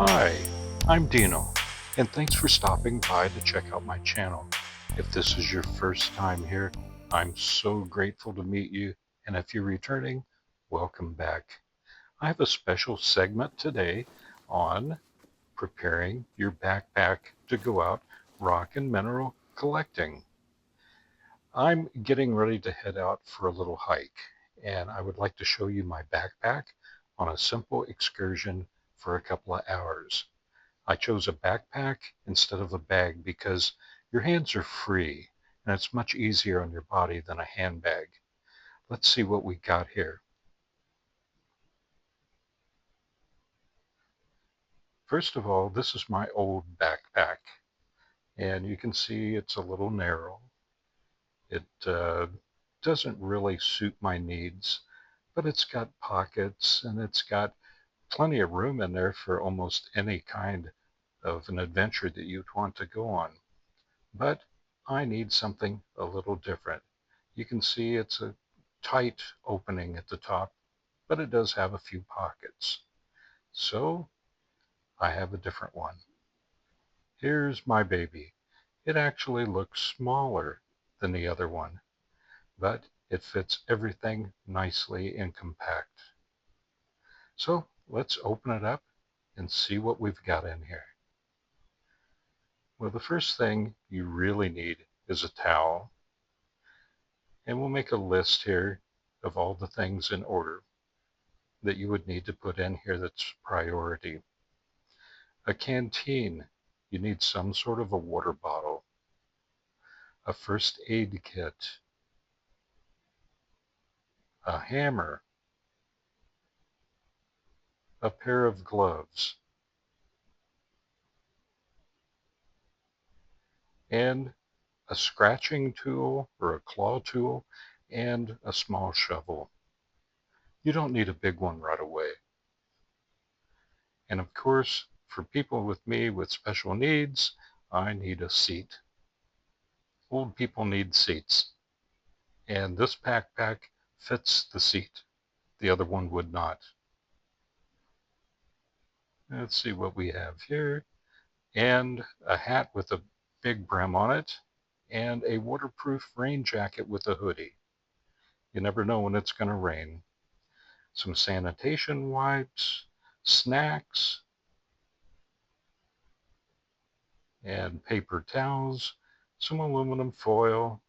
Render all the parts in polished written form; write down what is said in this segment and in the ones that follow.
Hi, I'm Dino, and thanks for stopping by to check out my channel. If this is your first time here, I'm so grateful to meet you, and if you're returning, welcome back. I have a special segment today on preparing your backpack to go out rock and mineral collecting. I'm getting ready to head out for a little hike, and I would like to show you my backpack on a simple excursion for a couple of hours. I chose a backpack instead of a bag because your hands are free and it's much easier on your body than a handbag. Let's see what we got here. First of all, this is my old backpack, and you can see it's a little narrow. It doesn't really suit my needs, but it's got pockets and it's got plenty of room in there for almost any kind of an adventure that you'd want to go on. But I need something a little different. You can see it's a tight opening at the top, but it does have a few pockets. So I have a different one. Here's my baby. It actually looks smaller than the other one, but it fits everything nicely and compact. So let's open it up and see what we've got in here. Well, the first thing you really need is a towel. And we'll make a list here of all the things in order that you would need to put in here that's priority. A canteen, you need some sort of a water bottle, a first aid kit, a hammer, a pair of gloves, and a scratching tool or a claw tool, and a small shovel. You don't need a big one right away. And of course, for people with me with special needs, I need a seat. Old people need seats, and this backpack fits the seat. The other one would not. Let's see what we have here. And a hat with a big brim on it, and a waterproof rain jacket with a hoodie. You never know when it's going to rain. Some sanitation wipes, snacks, and paper towels, some aluminum foil,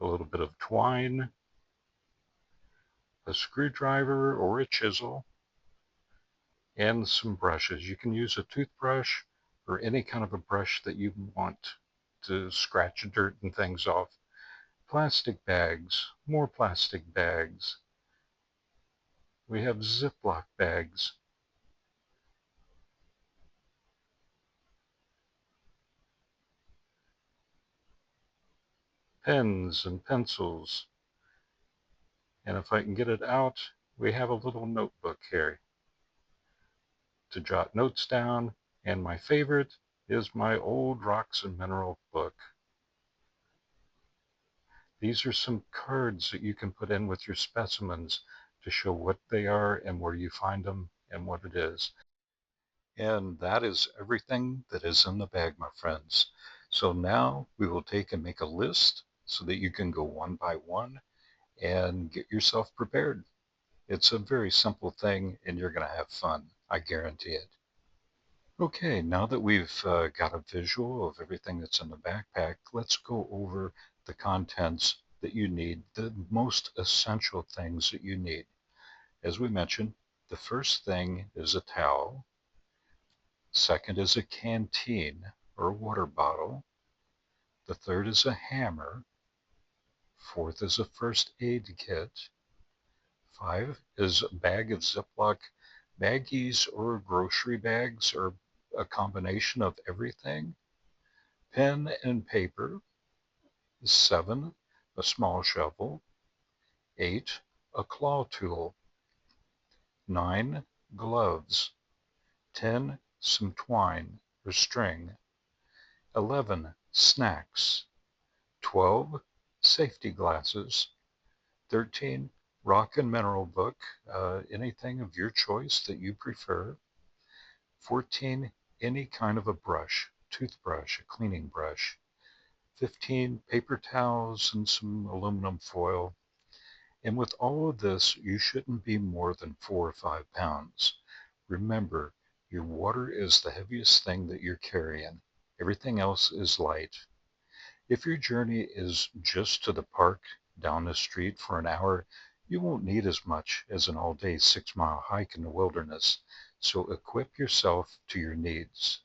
a little bit of twine, a screwdriver or a chisel, and some brushes. You can use a toothbrush or any kind of a brush that you want to scratch dirt and things off. Plastic bags, more plastic bags. We have Ziploc bags. Pens and pencils. And if I can get it out, we have a little notebook here to jot notes down. And my favorite is my old Rocks and Mineral book. These are some cards that you can put in with your specimens to show what they are and where you find them and what it is. And that is everything that is in the bag, my friends. So now we will take and make a list so that you can go one by one and get yourself prepared. It's a very simple thing and you're going to have fun. I guarantee it. Okay, now that we've got a visual of everything that's in the backpack, let's go over the contents that you need, the most essential things that you need. As we mentioned, the first thing is a towel. Second is a canteen or a water bottle. The third is a hammer. Fourth is a first aid kit. Five is a bag of Ziploc baggies or grocery bags or a combination of everything. Pen and paper. 7, a small shovel. 8, a claw tool. 9, gloves. 10, some twine or string. 11, snacks. 12, safety glasses. 13, rock and mineral book, anything of your choice that you prefer. 14, any kind of a brush, toothbrush, a cleaning brush. 15, paper towels and some aluminum foil. And with all of this, you shouldn't be more than 4 or 5 pounds. Remember, your water is the heaviest thing that you're carrying. Everything else is light. If your journey is just to the park down the street for an hour, you won't need as much as an all-day 6-mile hike in the wilderness, so equip yourself to your needs.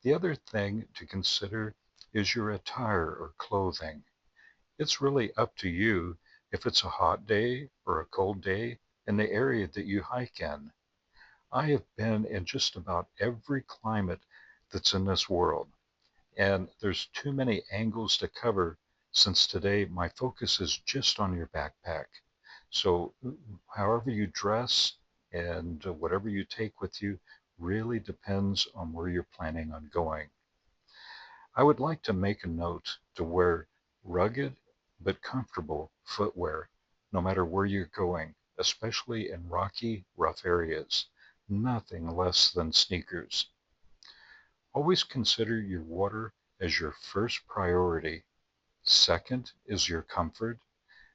The other thing to consider is your attire or clothing. It's really up to you if it's a hot day or a cold day in the area that you hike in. I have been in just about every climate that's in this world, and there's too many angles to cover since today my focus is just on your backpack. So however you dress and whatever you take with you really depends on where you're planning on going. I would like to make a note to wear rugged but comfortable footwear no matter where you're going, especially in rocky, rough areas. Nothing less than sneakers. Always consider your water as your first priority. Second is your comfort,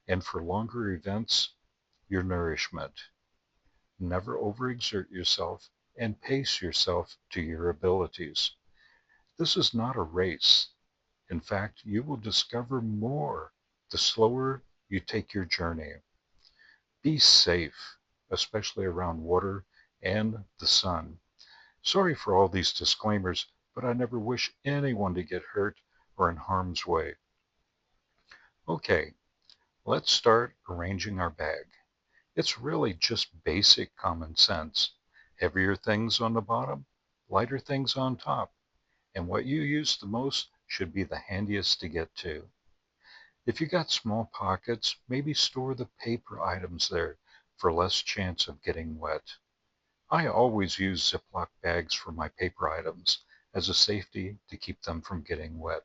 and for longer events, your nourishment. Never overexert yourself and pace yourself to your abilities. This is not a race. In fact, you will discover more the slower you take your journey. Be safe, especially around water and the sun. Sorry for all these disclaimers, but I never wish anyone to get hurt or in harm's way. Okay, let's start arranging our bag. It's really just basic common sense. Heavier things on the bottom, lighter things on top, and what you use the most should be the handiest to get to. If you got small pockets, maybe store the paper items there for less chance of getting wet. I always use Ziploc bags for my paper items as a safety to keep them from getting wet.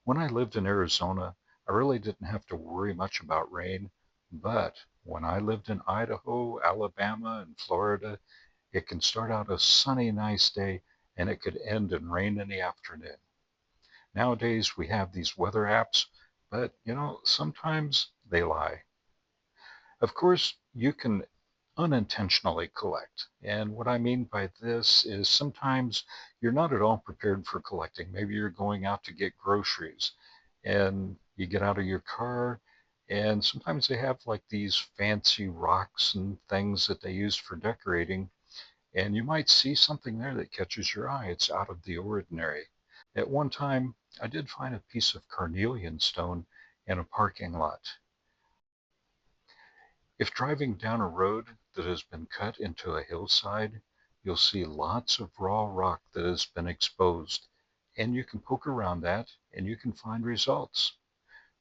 When I lived in Arizona, I really didn't have to worry much about rain, but when I lived in Idaho, Alabama, and Florida, it can start out a sunny, nice day and it could end in rain in the afternoon. Nowadays we have these weather apps, but sometimes they lie. Of course, you can unintentionally collect. And what I mean by this is sometimes you're not at all prepared for collecting. Maybe you're going out to get groceries and you get out of your car, and sometimes they have like these fancy rocks and things that they use for decorating, and you might see something there that catches your eye. It's out of the ordinary. At one time, I did find a piece of carnelian stone in a parking lot. If driving down a road that has been cut into a hillside, you'll see lots of raw rock that has been exposed, and you can poke around that and you can find results.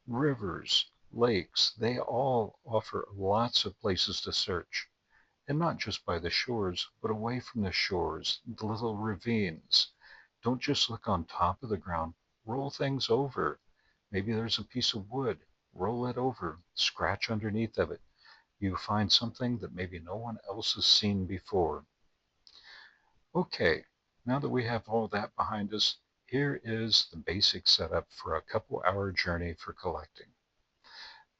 Rivers, lakes, they all offer lots of places to search, and not just by the shores, but away from the shores, the little ravines. Don't just look on top of the ground, roll things over. Maybe there's a piece of wood, roll it over, scratch underneath of it. You find something that maybe no one else has seen before. Okay, now that we have all that behind us, here is the basic setup for a couple-hour journey for collecting.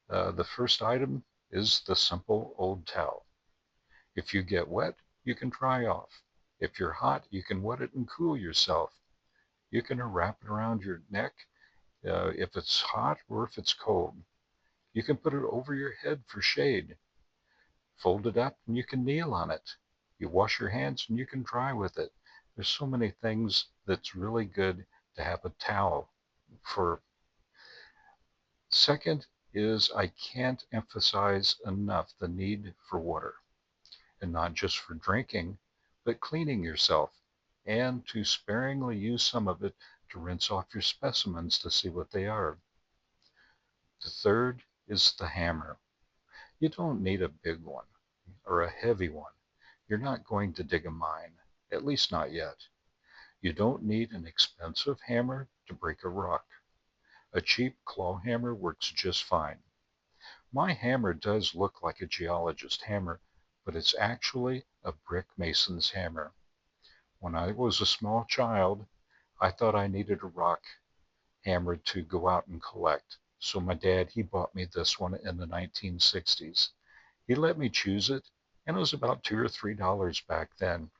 The first item is the simple old towel. If you get wet, you can dry off. If you're hot, you can wet it and cool yourself. You can wrap it around your neck if it's hot or if it's cold. You can put it over your head for shade. Fold it up and you can kneel on it. You wash your hands and you can dry with it. There's so many things that's really good to have a towel for. Second is I can't emphasize enough the need for water, and not just for drinking, but cleaning yourself, and to sparingly use some of it to rinse off your specimens to see what they are. The third is the hammer. You don't need a big one or a heavy one. You're not going to dig a mine, at least not yet. You don't need an expensive hammer to break a rock. A cheap claw hammer works just fine. My hammer does look like a geologist hammer, but it's actually a brick mason's hammer. When I was a small child, I thought I needed a rock hammer to go out and collect. So my dad, he bought me this one in the 1960s. He let me choose it, and it was about $2 or $3 back then.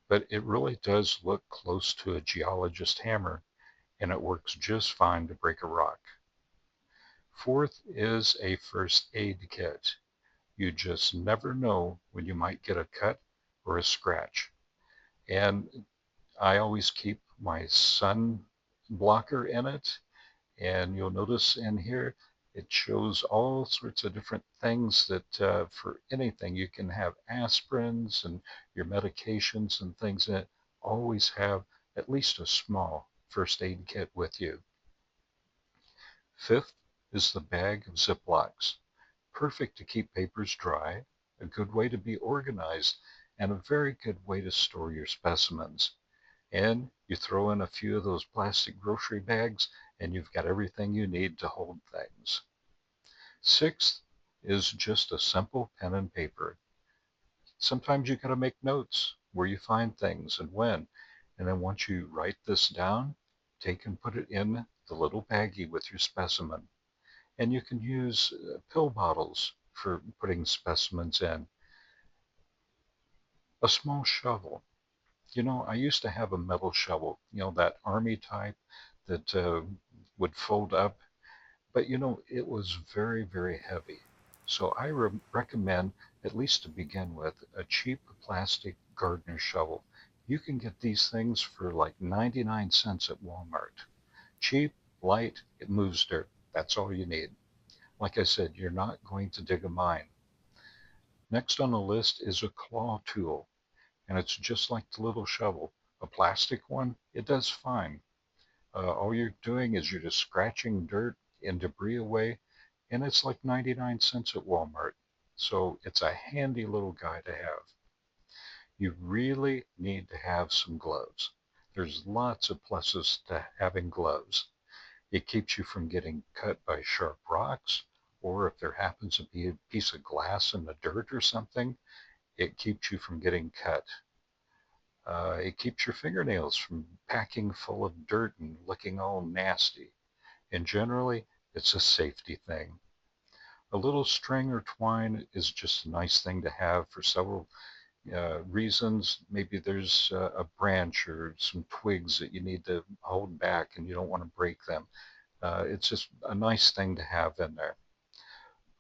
But it really does look close to a geologist hammer, and it works just fine to break a rock. Fourth is a first aid kit. You just never know when you might get a cut or a scratch. And I always keep my sun blocker in it. And you'll notice in here, it shows all sorts of different things that for anything, you can have aspirins and your medications and things that always have at least a small first aid kit with you. Fifth is the bag of Ziplocs. Perfect to keep papers dry, a good way to be organized, and a very good way to store your specimens. And you throw in a few of those plastic grocery bags, and you've got everything you need to hold things. Sixth is just a simple pen and paper. Sometimes you got to make notes where you find things and when. And then once you write this down, take and put it in the little baggie with your specimen. And you can use pill bottles for putting specimens in. A small shovel. I used to have a metal shovel, that army type that would fold up, but it was very, very heavy. So I recommend, at least to begin with, a cheap plastic gardener shovel. You can get these things for like 99 cents at Walmart. Cheap, light, it moves dirt. That's all you need. Like I said, you're not going to dig a mine. Next on the list is a claw tool, and it's just like the little shovel. A plastic one, it does fine. All you're doing is you're just scratching dirt and debris away, and it's like 99 cents at Walmart. So it's a handy little guy to have. You really need to have some gloves. There's lots of pluses to having gloves. It keeps you from getting cut by sharp rocks, or if there happens to be a piece of glass in the dirt or something, it keeps you from getting cut. It keeps your fingernails from packing full of dirt and looking all nasty. And generally, it's a safety thing. A little string or twine is just a nice thing to have for several reasons. Maybe there's a branch or some twigs that you need to hold back and you don't want to break them. It's just a nice thing to have in there.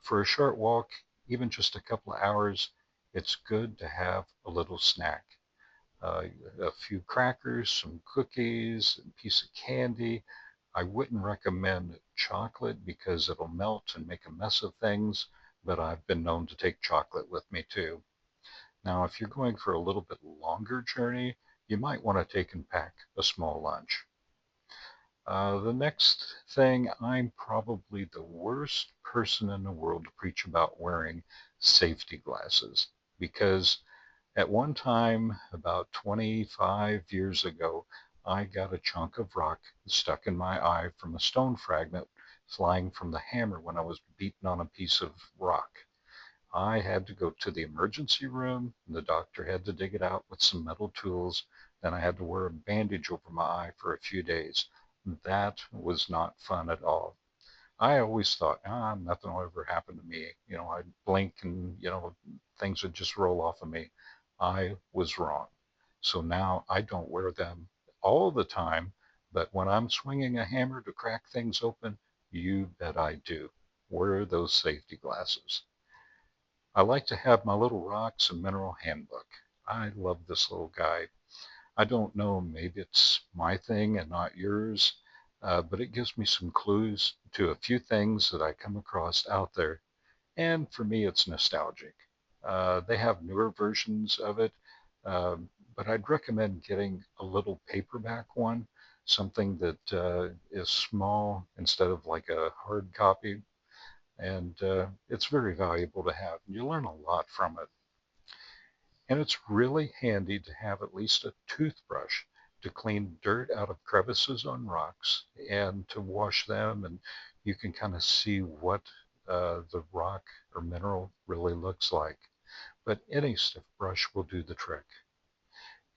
For a short walk, even just a couple of hours, it's good to have a little snack. A few crackers, some cookies, a piece of candy. I wouldn't recommend chocolate because it'll melt and make a mess of things, but I've been known to take chocolate with me too. Now, if you're going for a little bit longer journey, you might want to take and pack a small lunch. The next thing, I'm probably the worst person in the world to preach about wearing safety glasses because at one time, about 25 years ago, I got a chunk of rock stuck in my eye from a stone fragment flying from the hammer when I was beating on a piece of rock. I had to go to the emergency room, and the doctor had to dig it out with some metal tools. Then I had to wear a bandage over my eye for a few days. That was not fun at all. I always thought, nothing will ever happen to me. I'd blink and, things would just roll off of me. I was wrong. So now I don't wear them all the time, but when I'm swinging a hammer to crack things open, you bet I do. Wear those safety glasses. I like to have my little rocks and mineral handbook. I love this little guy. I don't know, maybe it's my thing and not yours, but it gives me some clues to a few things that I come across out there. And for me, it's nostalgic. They have newer versions of it, but I'd recommend getting a little paperback one, something that is small instead of like a hard copy. And it's very valuable to have. You learn a lot from it. And it's really handy to have at least a toothbrush to clean dirt out of crevices on rocks and to wash them. And you can kind of see what the rock or mineral really looks like. But any stiff brush will do the trick.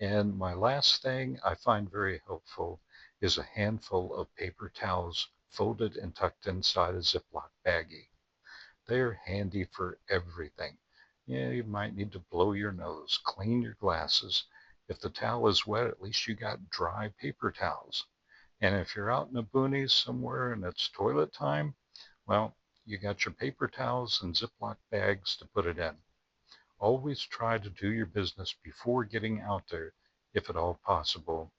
And my last thing I find very helpful is a handful of paper towels folded and tucked inside a Ziploc baggie. They're handy for everything. Yeah, you might need to blow your nose, clean your glasses. If the towel is wet, at least you got dry paper towels. And if you're out in the boonies somewhere and it's toilet time, well, you got your paper towels and Ziploc bags to put it in. Always try to do your business before getting out there, if at all possible.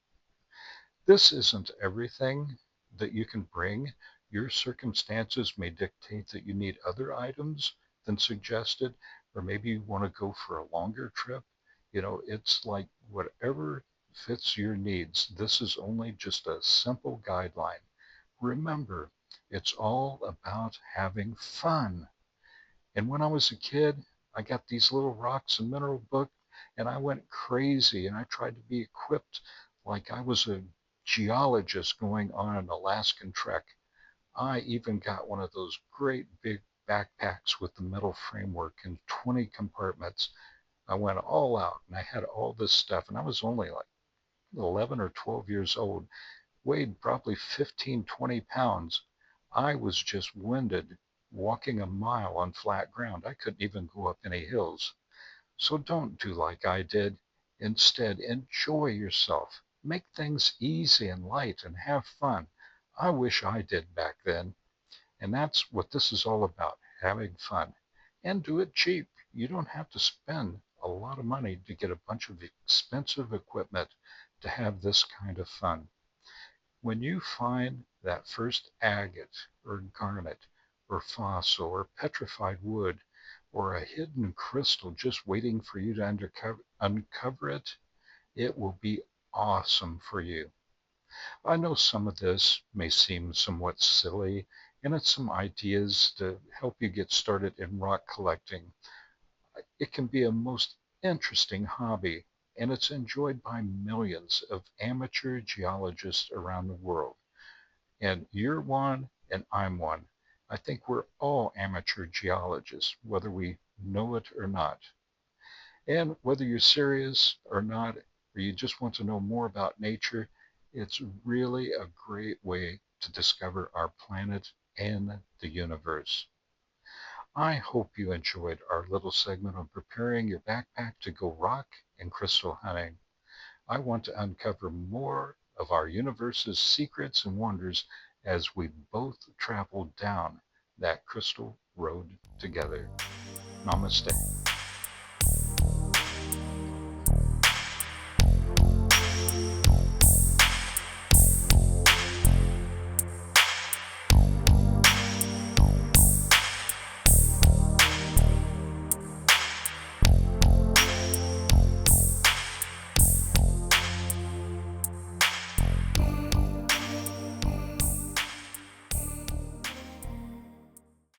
This isn't everything that you can bring. Your circumstances may dictate that you need other items than suggested, or maybe you want to go for a longer trip. It's like whatever fits your needs. This is only just a simple guideline. Remember, it's all about having fun. And when I was a kid, I got these little rocks and mineral book and I went crazy and I tried to be equipped like I was a geologist going on an Alaskan trek. I even got one of those great big backpacks with the metal framework and 20 compartments. I went all out and I had all this stuff and I was only like 11 or 12 years old, weighed probably 15, 20 pounds. I was just winded walking a mile on flat ground. I couldn't even go up any hills. So don't do like I did. Instead, enjoy yourself. Make things easy and light and have fun. I wish I did back then. And that's what this is all about, having fun. And do it cheap. You don't have to spend a lot of money to get a bunch of expensive equipment to have this kind of fun. When you find that first agate or garnet or fossil or petrified wood or a hidden crystal just waiting for you to uncover it, it will be awesome for you. I know some of this may seem somewhat silly, and it's some ideas to help you get started in rock collecting. It can be a most interesting hobby, and it's enjoyed by millions of amateur geologists around the world. And you're one, and I'm one. I think we're all amateur geologists, whether we know it or not. And whether you're serious or not, or you just want to know more about nature, it's really a great way to discover our planet and the universe. I hope you enjoyed our little segment on preparing your backpack to go rock and crystal hunting. I want to uncover more of our universe's secrets and wonders as we both travel down that crystal road together. Namaste.